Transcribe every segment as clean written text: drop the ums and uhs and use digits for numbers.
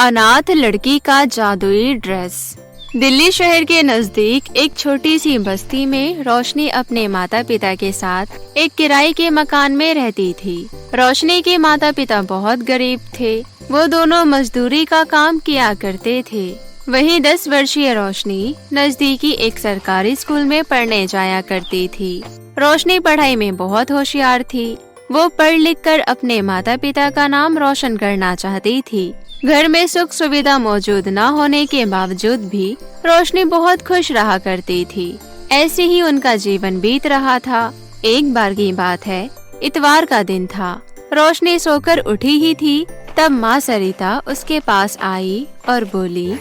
अनाथ लड़की का जादुई ड्रेस। दिल्ली शहर के नजदीक एक छोटी सी बस्ती में रोशनी अपने माता पिता के साथ एक किराए के मकान में रहती थी। रोशनी के माता पिता बहुत गरीब थे। वो दोनों मजदूरी का काम किया करते थे। वहीं 10 वर्षीय रोशनी नजदीकी एक सरकारी स्कूल में पढ़ने जाया करती थी। रोशनी पढ़ाई में बहुत होशियार थी। वो पढ़ लिख कर अपने माता पिता का नाम रोशन करना चाहती थी। घर में सुख सुविधा मौजूद न होने के बावजूद भी रोशनी बहुत खुश रहा करती थी। ऐसे ही उनका जीवन बीत रहा था। एक बार की बात है, इतवार का दिन था। रोशनी सोकर उठी ही थी, तब माँ सरिता उसके पास आई और बोली,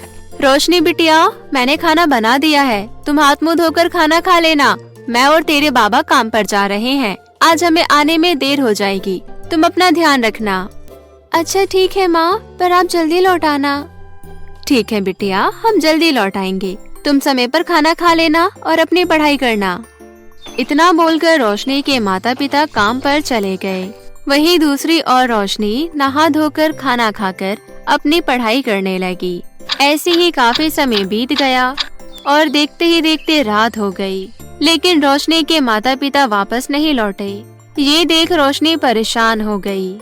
रोशनी बिटिया, मैंने खाना बना दिया है, तुम हाथ मुंह धोकर खाना खा लेना। मैं और तेरे बाबा काम पर जा रहे हैं, आज हमें आने में देर हो जाएगी, तुम अपना ध्यान रखना। अच्छा ठीक है माँ, पर आप जल्दी लौट आना। ठीक है बिटिया, हम जल्दी लौट आएंगे, तुम समय पर खाना खा लेना और अपनी पढ़ाई करना। इतना बोलकर रोशनी के माता पिता काम पर चले गए। वहीं दूसरी ओर रोशनी नहा धोकर खाना खाकर अपनी पढ़ाई करने लगी। ऐसे ही काफी समय बीत गया और देखते ही देखते रात हो गई, लेकिन रोशनी के माता पिता वापस नहीं लौटे। ये देख रोशनी परेशान हो गई।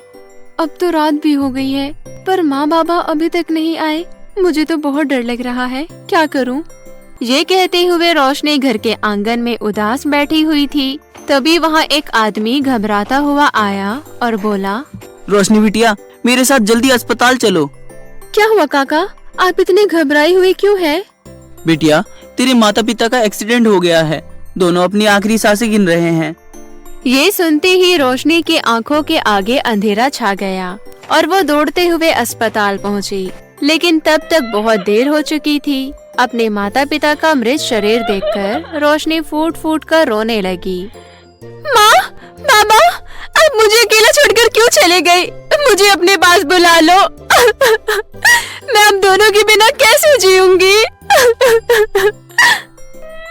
अब तो रात भी हो गई है, पर माँ बाबा अभी तक नहीं आए। मुझे तो बहुत डर लग रहा है, क्या करूँ? ये कहते हुए रोशनी घर के आंगन में उदास बैठी हुई थी। तभी वहाँ एक आदमी घबराता हुआ आया और बोला, रोशनी बिटिया, मेरे साथ जल्दी अस्पताल चलो। क्या हुआ काका, आप इतने घबराई हुई क्यों है? बिटिया, तेरे माता पिता का एक्सीडेंट हो गया है, दोनों अपनी आखिरी सांसें गिन रहे हैं। ये सुनते ही रोशनी की आंखों के आगे अंधेरा छा गया और वो दौड़ते हुए अस्पताल पहुंची। लेकिन तब तक बहुत देर हो चुकी थी। अपने माता पिता का मृत शरीर देखकर रोशनी फूट फूट कर रोने लगी। माँ, बाबा, आप मुझे अकेला छोड़कर क्यों चले गए? मुझे अपने पास बुला लो। मैं अब दोनों के बिना कैसे जीऊंगी?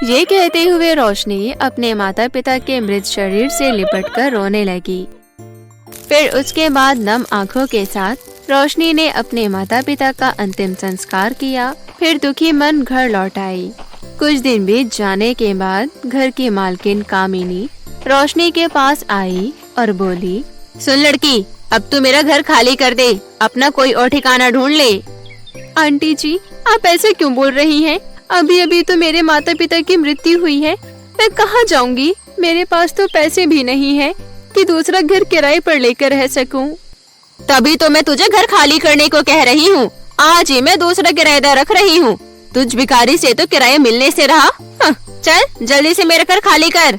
ये कहते हुए रोशनी अपने माता पिता के मृत शरीर से लिपटकर रोने लगी। फिर उसके बाद नम आंखों के साथ रोशनी ने अपने माता पिता का अंतिम संस्कार किया। फिर दुखी मन घर लौट आई। कुछ दिन बीत जाने के बाद घर की मालकिन कामिनी रोशनी के पास आई और बोली, सुन लड़की, अब तू मेरा घर खाली कर दे, अपना कोई और ठिकाना ढूंढ ले। आंटी जी, आप ऐसे क्यों बोल रही हैं? अभी अभी तो मेरे माता पिता की मृत्यु हुई है, मैं कहाँ जाऊंगी? मेरे पास तो पैसे भी नहीं है कि दूसरा घर किराए पर लेकर रह सकूं। तभी तो मैं तुझे घर खाली करने को कह रही हूँ। आज ही मैं दूसरा किराएदार रख रही हूँ। तुझ भिखारी से तो किराया मिलने से रहा। चल जल्दी से मेरा घर खाली कर।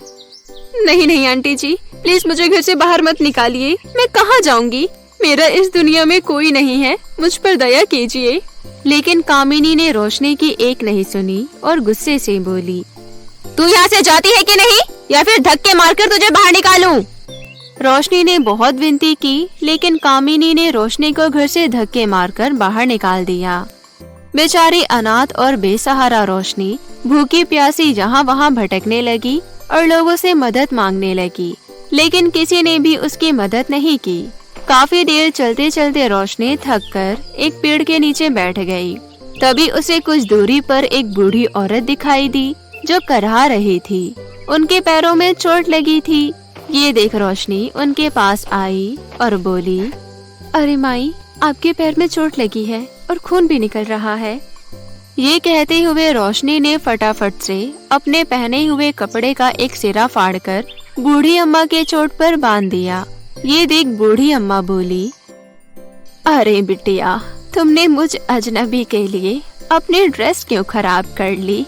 नहीं नहीं आंटी जी, प्लीज मुझे घर से बाहर मत निकालिए, मैं कहाँ जाऊंगी? मेरा इस दुनिया में कोई नहीं है, मुझ पर दया कीजिए। लेकिन कामिनी ने रोशनी की एक नहीं सुनी और गुस्से से बोली, तू यहाँ से जाती है कि नहीं, या फिर धक्के मारकर तुझे बाहर निकालूं? रोशनी ने बहुत विनती की, लेकिन कामिनी ने रोशनी को घर से धक्के मारकर बाहर निकाल दिया। बेचारी अनाथ और बेसहारा रोशनी भूखी प्यासी यहाँ वहाँ भटकने लगी और लोगों से मदद मांगने लगी, लेकिन किसी ने भी उसकी मदद नहीं की। काफी देर चलते चलते रोशनी थक कर एक पेड़ के नीचे बैठ गई। तभी उसे कुछ दूरी पर एक बूढ़ी औरत दिखाई दी जो करहा रही थी। उनके पैरों में चोट लगी थी। ये देख रोशनी उनके पास आई और बोली, अरे माई, आपके पैर में चोट लगी है और खून भी निकल रहा है। ये कहते हुए रोशनी ने फटाफट से अपने पहने हुए कपड़े का एक सिरा फाड़कर बूढ़ी अम्मा के चोट पर बांध दिया। ये देख बूढ़ी अम्मा बोली, अरे बिटिया, तुमने मुझ अजनबी के लिए अपनी ड्रेस क्यों खराब कर ली?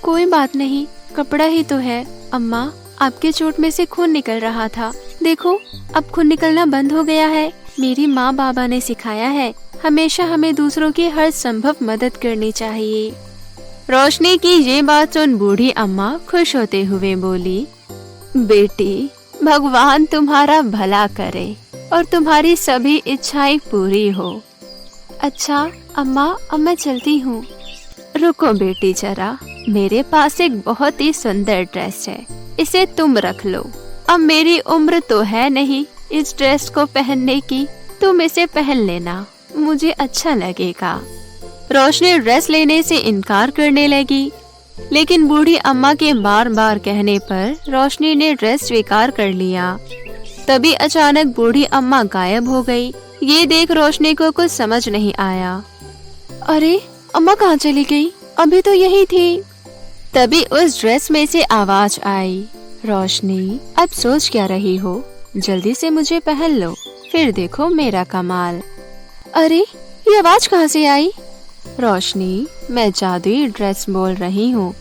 कोई बात नहीं, कपड़ा ही तो है। अम्मा, आपके चोट में से खून निकल रहा था, देखो अब खून निकलना बंद हो गया है। मेरी माँ बाबा ने सिखाया है, हमेशा हमें दूसरों की हर संभव मदद करनी चाहिए। रोशनी की ये बात सुन बूढ़ी अम्मा खुश होते हुए बोली, बेटी, भगवान तुम्हारा भला करे और तुम्हारी सभी इच्छाएं पूरी हो। अच्छा अम्मा, अब मैं चलती हूँ। रुको बेटी जरा, मेरे पास एक बहुत ही सुंदर ड्रेस है, इसे तुम रख लो। अब मेरी उम्र तो है नहीं इस ड्रेस को पहनने की, तुम इसे पहन लेना, मुझे अच्छा लगेगा। रोशनी ड्रेस लेने से इनकार करने लगी, लेकिन बूढ़ी अम्मा के बार बार कहने पर रोशनी ने ड्रेस स्वीकार कर लिया। तभी अचानक बूढ़ी अम्मा गायब हो गई। ये देख रोशनी को कुछ समझ नहीं आया। अरे अम्मा कहाँ चली गई? अभी तो यही थी। तभी उस ड्रेस में से आवाज आई, रोशनी अब सोच क्या रही हो, जल्दी से मुझे पहन लो, फिर देखो मेरा कमाल। अरे ये आवाज कहाँ से आई? रोशनी, मैं जादुई ड्रेस बोल रही हूँ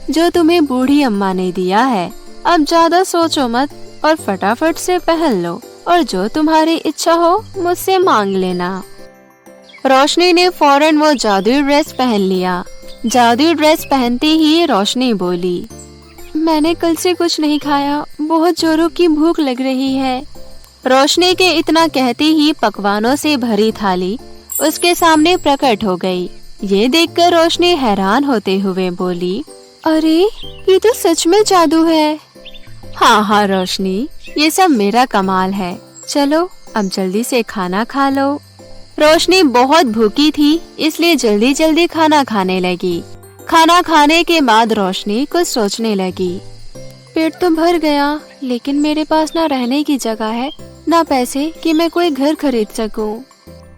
जो तुम्हें बूढ़ी अम्मा ने दिया है। अब ज्यादा सोचो मत और फटाफट से पहन लो, और जो तुम्हारी इच्छा हो मुझसे मांग लेना। रोशनी ने फौरन वो जादुई ड्रेस पहन लिया। जादुई ड्रेस पहनते ही रोशनी बोली, मैंने कल से कुछ नहीं खाया, बहुत जोरों की भूख लग रही है। रोशनी के इतना कहते ही पकवानों से भरी थाली उसके सामने प्रकट हो गई। ये देखकर रोशनी हैरान होते हुए बोली, अरे ये तो सच में जादू है। हाँ रोशनी, ये सब मेरा कमाल है। चलो अब जल्दी से खाना खा लो। रोशनी बहुत भूखी थी, इसलिए जल्दी जल्दी खाना खाने लगी। खाना खाने के बाद रोशनी कुछ सोचने लगी। पेट तो भर गया, लेकिन मेरे पास ना रहने की जगह है, ना पैसे कि मैं कोई घर खरीद सकूं।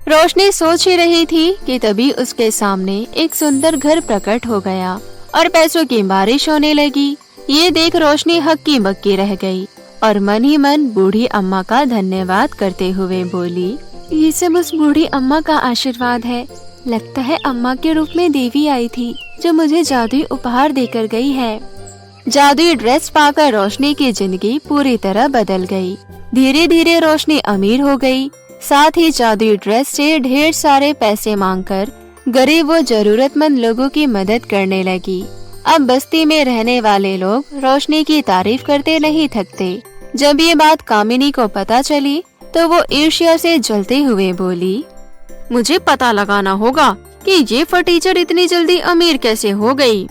रोशनी सोच ही रही थी कि तभी उसके सामने एक सुंदर घर प्रकट हो गया और पैसों की बारिश होने लगी। ये देख रोशनी हक्की बक्की रह गई और मन ही मन बूढ़ी अम्मा का धन्यवाद करते हुए बोली, ये सब उस बूढ़ी अम्मा का आशीर्वाद है। लगता है अम्मा के रूप में देवी आई थी जो मुझे जादुई उपहार देकर गई है। जादुई ड्रेस पाकर रोशनी की जिंदगी पूरी तरह बदल गई। धीरे धीरे रोशनी अमीर हो गई। साथ ही जादुई ड्रेस से ढेर सारे पैसे मांगकर गरीब व जरूरतमंद लोगों की मदद करने लगी। अब बस्ती में रहने वाले लोग रोशनी की तारीफ करते नहीं थकते। जब ये बात कामिनी को पता चली तो वो ईर्ष्या से जलते हुए बोली, मुझे पता लगाना होगा कि ये फटीचर इतनी जल्दी अमीर कैसे हो गई।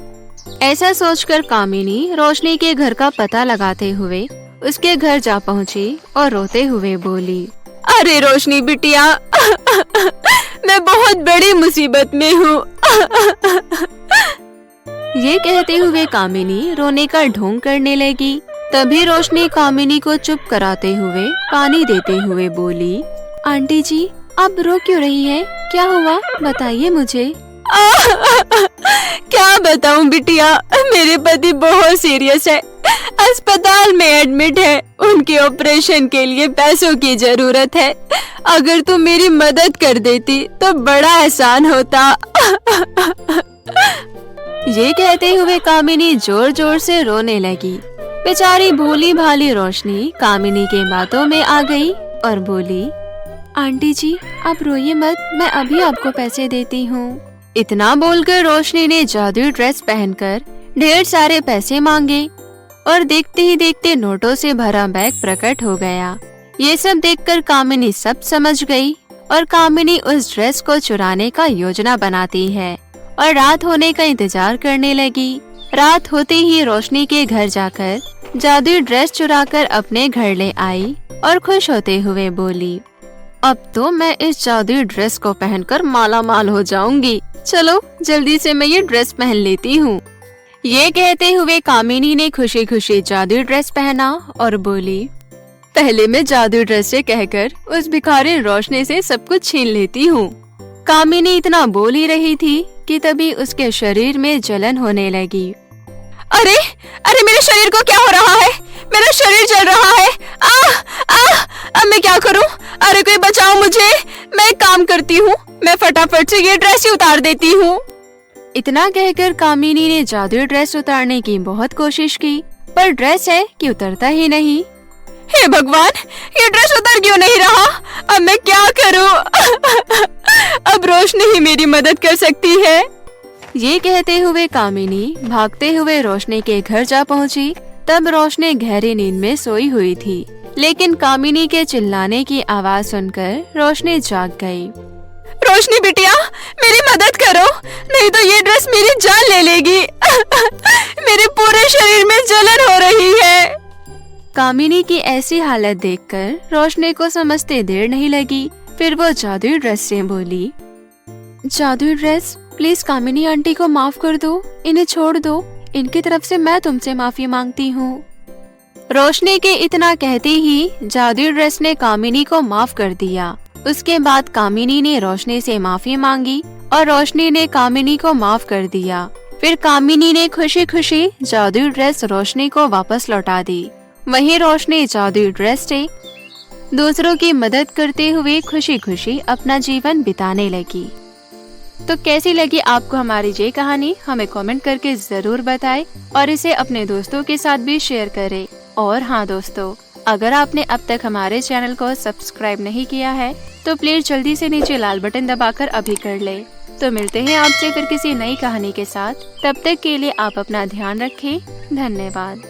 ऐसा सोचकर कामिनी रोशनी के घर का पता लगाते हुए उसके घर जा पहुंची और रोते हुए बोली, अरे रोशनी बिटिया, मैं बहुत बड़ी मुसीबत में हूँ। ये कहते हुए कामिनी रोने का ढोंग करने लगी। तभी रोशनी कामिनी को चुप कराते हुए पानी देते हुए बोली, आंटी जी आप रो क्यों रही हैं? क्या हुआ, बताइए मुझे। क्या बताऊं बिटिया, मेरे पति बहुत सीरियस है, अस्पताल में एडमिट है। उनके ऑपरेशन के लिए पैसों की जरूरत है। अगर तू मेरी मदद कर देती तो बड़ा एहसान होता। ये कहते हुए कामिनी जोर जोर से रोने लगी। बेचारी भोली भाली रोशनी कामिनी के बातों में आ गई और बोली, आंटी जी आप रोइए मत, मैं अभी आपको पैसे देती हूँ। इतना बोलकर रोशनी ने जादुई ड्रेस पहनकर ढेर सारे पैसे मांगे और देखते ही देखते नोटों से भरा बैग प्रकट हो गया। ये सब देखकर कामिनी सब समझ गई और कामिनी उस ड्रेस को चुराने का योजना बनाती है और रात होने का इंतजार करने लगी। रात होते ही रोशनी के घर जाकर जादुई ड्रेस चुराकर अपने घर ले आई और खुश होते हुए बोली, अब तो मैं इस जादुई ड्रेस को पहनकर माला माल हो जाऊंगी। चलो जल्दी से मैं ये ड्रेस पहन लेती हूँ। ये कहते हुए कामिनी ने खुशी खुशी जादुई ड्रेस पहना और बोली, पहले मैं जादुई ड्रेस से कहकर उस भिखारी रोशनी से सब कुछ छीन लेती हूँ। कामिनी इतना बोल ही रही थी कि तभी उसके शरीर में जलन होने लगी। अरे अरे मेरे शरीर को क्या हो रहा है? मेरा शरीर जल रहा है। अब मैं क्या करूं? अरे कोई बचाओ मुझे। मैं एक काम करती हूँ, मैं फटाफट से ये ड्रेस ही उतार देती हूँ। इतना कहकर कामिनी ने जादुई ड्रेस उतारने की बहुत कोशिश की, पर ड्रेस है कि उतरता ही नहीं। हे भगवान, ये ड्रेस उतर क्यों नहीं रहा? अब मैं क्या करूं? अब रोशनी ही मेरी मदद कर सकती है। ये कहते हुए कामिनी भागते हुए रोशनी के घर जा पहुंची। तब रोशनी गहरी नींद में सोई हुई थी, लेकिन कामिनी के चिल्लाने की आवाज सुनकर रोशनी जाग गई। रोशनी बिटिया, मेरी मदद करो, नहीं तो ये ड्रेस मेरी जान ले लेगी। मेरे पूरे शरीर में जलन हो रही है। कामिनी की ऐसी हालत देखकर रोशनी को समझते देर नहीं लगी। फिर वो जादुई ड्रेस से बोली, जादुई ड्रेस, प्लीज कामिनी आंटी को माफ कर दो, इन्हें छोड़ दो, इनकी तरफ से मैं तुमसे माफी मांगती हूँ। रोशनी के इतना कहते ही जादुई ड्रेस ने कामिनी को माफ कर दिया। उसके बाद कामिनी ने रोशनी से माफी मांगी और रोशनी ने कामिनी को माफ कर दिया। फिर कामिनी ने खुशी खुशी जादुई ड्रेस रोशनी को वापस लौटा दी। वहीं रोशनी जादुई ड्रेस से दूसरों की मदद करते हुए खुशी खुशी अपना जीवन बिताने लगी। तो कैसी लगी आपको हमारी ये कहानी, हमें कमेंट करके जरूर बताएं और इसे अपने दोस्तों के साथ भी शेयर करें। और हाँ दोस्तों, अगर आपने अब तक हमारे चैनल को सब्सक्राइब नहीं किया है तो प्लीज जल्दी से नीचे लाल बटन दबाकर अभी कर ले। तो मिलते हैं आपसे फिर किसी नई कहानी के साथ। तब तक के लिए आप अपना ध्यान रखें। धन्यवाद।